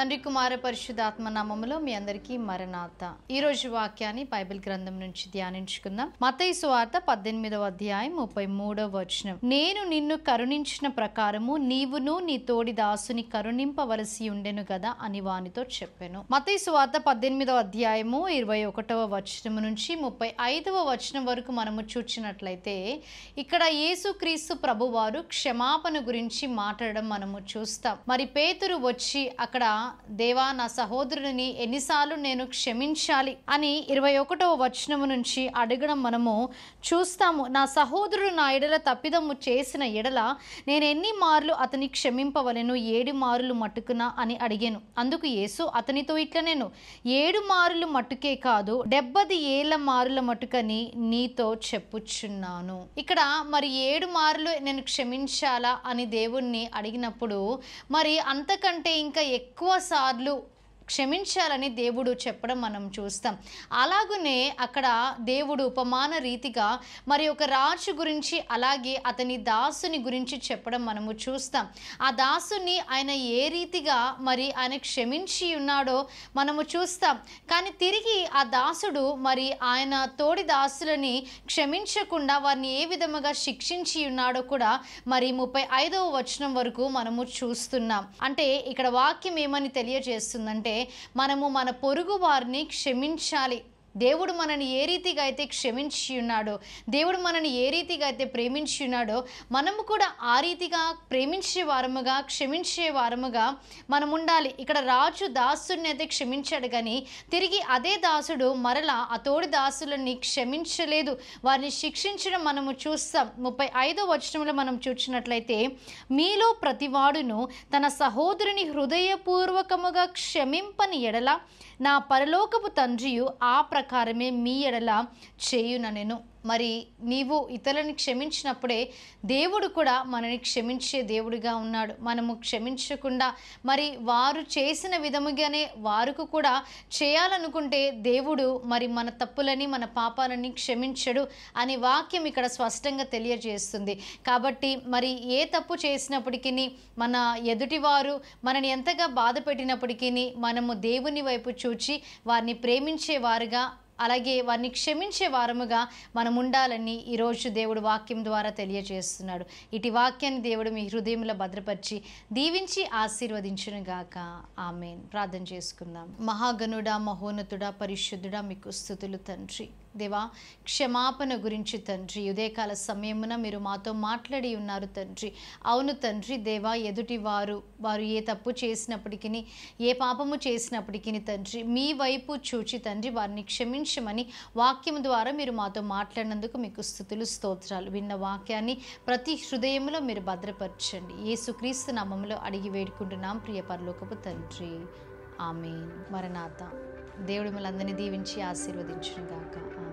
తండ్రి కుమార పరిశుద్ధాత్మ నామములో మీ అందరికీ మరణాత. ఈ రోజు వాక్యాన్ని బైబిల్ గ్రంథం నుంచి ధ్యానించుకుందాం. మత్తయి సువార్త 18వ అధ్యాయం 33వ వచనం. నేను నిన్ను కరుణించిన ప్రకారము నీవును నీ తోడి దాసుని కరుణింపవలసి ఉండెను కదా అని వానితో చెప్పెను. మత్తయి సువార్త 18వ అధ్యాయము 21వ వచనం నుంచి 35వ వచనం వరకు మనము చూచినట్లయితే ఇక్కడ యేసుక్రీస్తు ప్రభువారు క్షమాపణ గురించి మాట్లాడడం మనము చూస్తాం. మరి పేతురు వచ్చి అక్కడ దేవా నా సహోదరుని ఎన్నిసార్లు నేను క్షమించాలి అని 21వ వచనము నుంచి అడగడం మనము చూస్తాము. నా సహోదరుడు నా ఎడల తప్పిదము చేసిన ఎడల నేను ఎన్ని మార్లు అతని క్షమింపవలెను? 7 మారులు మట్టుకునా అని అడిగాను. అందుకు యేసు అతనితో ఇట్లా నేను 7 మారులు మట్టుకే కాదు 70 ఏళ్ల మారుల మట్టుకని నీతో చెప్పుచున్నాను. ఇక్కడ మరి 7 మారులు నేను క్షమించాలా అని దేవుణ్ణి అడిగినప్పుడు మరి అంతకంటే ఇంకా ఎక్కువ సార్లు క్షమించాలని దేవుడు చెప్పడం మనం చూస్తాం. అలాగనే అక్కడ దేవుడు ఉపమాన రీతిగా మరి ఒక రాజు గురించి అలాగే అతని దాసుని గురించి చెప్పడం మనము చూస్తాం. ఆ దాసుని ఆయన ఏ రీతిగా మరి ఆయన క్షమించి ఉన్నాడో మనము చూస్తాం. కానీ తిరిగి ఆ దాసుడు మరి ఆయన తోడి దాసులని క్షమించకుండా వారిని ఏ విధముగా శిక్షించి ఉన్నాడో కూడా మరి 35వ వచనం వరకు మనము చూస్తున్నాం. అంటే ఇక్కడ వాక్యం ఏమని తెలియజేస్తుందంటే మనము మన పొరుగు వారిని క్షమించాలి. దేవుడు మనని ఏ రీతిగా అయితే క్షమించి ఉన్నాడో, దేవుడు మనని ఏ రీతిగా అయితే ప్రేమించి ఉన్నాడో మనము కూడా ఆ రీతిగా ప్రేమించే వారముగా క్షమించే వారముగా మనం ఉండాలి. ఇక్కడ రాజు దాసుని అయితే క్షమించాడు కానీ తిరిగి అదే దాసుడు మరలా ఆ తోడి దాసులని క్షమించలేదు, వారిని శిక్షించడం మనము చూస్తాం. 35వ వచనంలో మనం చూసినట్లయితే మీలో ప్రతివాడును తన సహోదరుని హృదయపూర్వకముగా క్షమింపని ఎడల నా పరలోకపు తండ్రియు ఆ ప్రకారమే మీ ఎడల చేయుననెను. మరి నీవు ఇతరులని క్షమించినప్పుడే దేవుడు కూడా మనని క్షమించే దేవుడిగా ఉన్నాడు. మనము క్షమించకుండా మరి వారు చేసిన విధముగానే వారికి కూడా చేయాలనుకుంటే దేవుడు మరి మన తప్పులని మన పాపాలని క్షమించడు అని వాక్యం ఇక్కడ స్పష్టంగా తెలియజేస్తుంది. కాబట్టి మరి ఏ తప్పు చేసినప్పటికీ మన ఎదుటివారు మనని ఎంతగా బాధ పెట్టినప్పటికీ మనము దేవుని వైపు చూచి వారిని ప్రేమించే వారుగా అలాగే వారిని క్షమించే వారముగా మనం ఉండాలని ఈరోజు దేవుడు వాక్యం ద్వారా తెలియజేస్తున్నాడు. ఇటు వాక్యాన్ని దేవుడు మీ హృదయంలో భద్రపరిచి దీవించి ఆశీర్వదించునుగాక. ఆమేన్. ప్రార్థన చేసుకుందాం. మహాగణుడా, మహోన్నతుడా, పరిశుద్ధుడా, మీకు స్తుతులు తండ్రి. దేవా, క్షమాపణ గురించి తండ్రి ఉదయకాల సమయమున మీరు మాతో మాట్లాడి ఉన్నారు తండ్రి. అవును తండ్రి, దేవా, ఎదుటి వారు ఏ తప్పు చేసినప్పటికీ ఏ పాపము చేసినప్పటికీ తండ్రి మీ వైపు చూచి తండ్రి వారిని క్షమించమని వాక్యం ద్వారా మీరు మాతో మాట్లాడినందుకు మీకు స్తుతులు స్తోత్రాలు. విన్న వాక్యాన్ని ప్రతి హృదయంలో మీరు భద్రపరచండి. యేసుక్రీస్తు నామములో అడిగి వేడుకుంటున్నాం ప్రియ పరలోకపు తండ్రి. ఆమేన్. మరణాత. దేవుడు మిమ్మల్ని అందరినీ దీవించి ఆశీర్వదించును గాక. ఆమేన్.